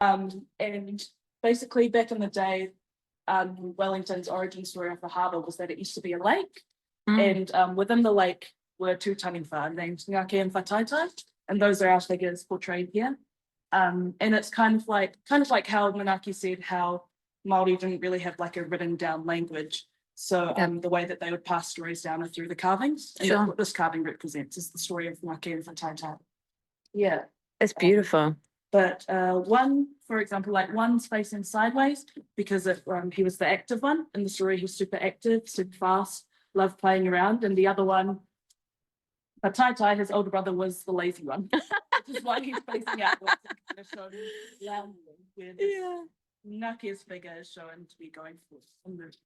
And basically back in the day, Wellington's origin story of the harbour was that it used to be a lake, and within the lake were two Taniwha named Ngāke and Whataitai, and those are our figures portrayed here. And it's kind of like how Manaki said how Māori didn't really have like a written down language. So the way that they would pass stories down are through the carvings. And that's what this carving represents, is the story of Ngāke and Whataitai. Yeah. It's beautiful. But one, for example, like one's facing sideways because he was the active one in the story. He was super active, super fast, loved playing around. And the other one, Whataitai, his older brother, was the lazy one, which is why he's facing outwards and kind of showing lounging, where this Ngāke's figure is shown to be going forward.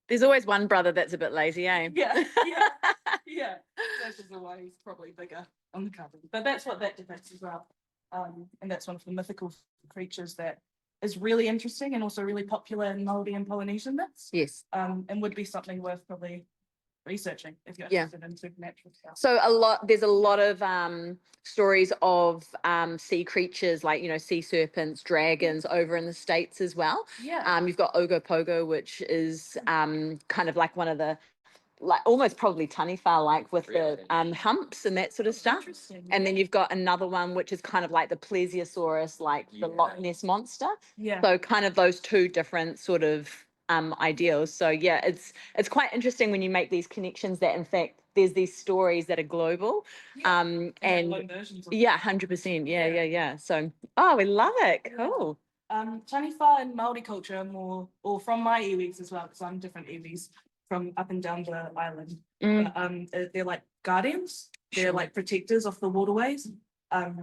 There's always one brother that's a bit lazy, eh? Yeah. That's just why he's probably bigger on the cover. But that's what that depicts as well. And that's one of the mythical creatures that is really interesting and also really popular in Māori and Polynesian myths. Yes. And would be something worth probably researching if you're interested in supernatural stuff. So there's a lot of stories of sea creatures like, sea serpents, dragons over in the States as well. Yeah. You've got Ogopogo, which is kind of like one of the, like almost probably Taniwha, like with the humps and that sort of stuff. And then you've got another one which is kind of like the plesiosaurus, like the Loch Ness monster. Yeah. So kind of those two different sort of ideals. So yeah, it's quite interesting when you make these connections that in fact there's these stories that are global. And 100%. Yeah. So we love it. Cool. Taniwha and Māori culture are more, or from my iwis as well, because I'm different iwis from up and down the island. But, they're like guardians. They're like protectors of the waterways,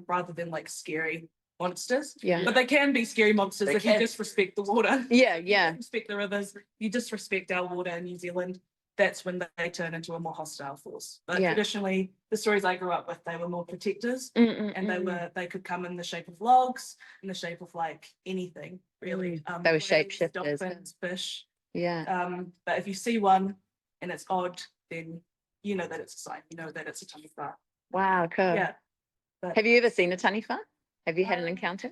rather than like scary monsters. Yeah. But they can be scary monsters if you disrespect the water. Yeah. You disrespect the rivers, you disrespect our water in New Zealand, that's when they turn into a more hostile force. But traditionally, the stories I grew up with, they were more protectors, and they could come in the shape of logs, in the shape of like anything, really. They were shapeshifters. Dolphins, fish. Yeah. But if you see one and it's odd, then you know that it's a sign. You know that it's a Taniwha. Wow, cool. Yeah. But, have you ever seen a Taniwha? Have you had an encounter?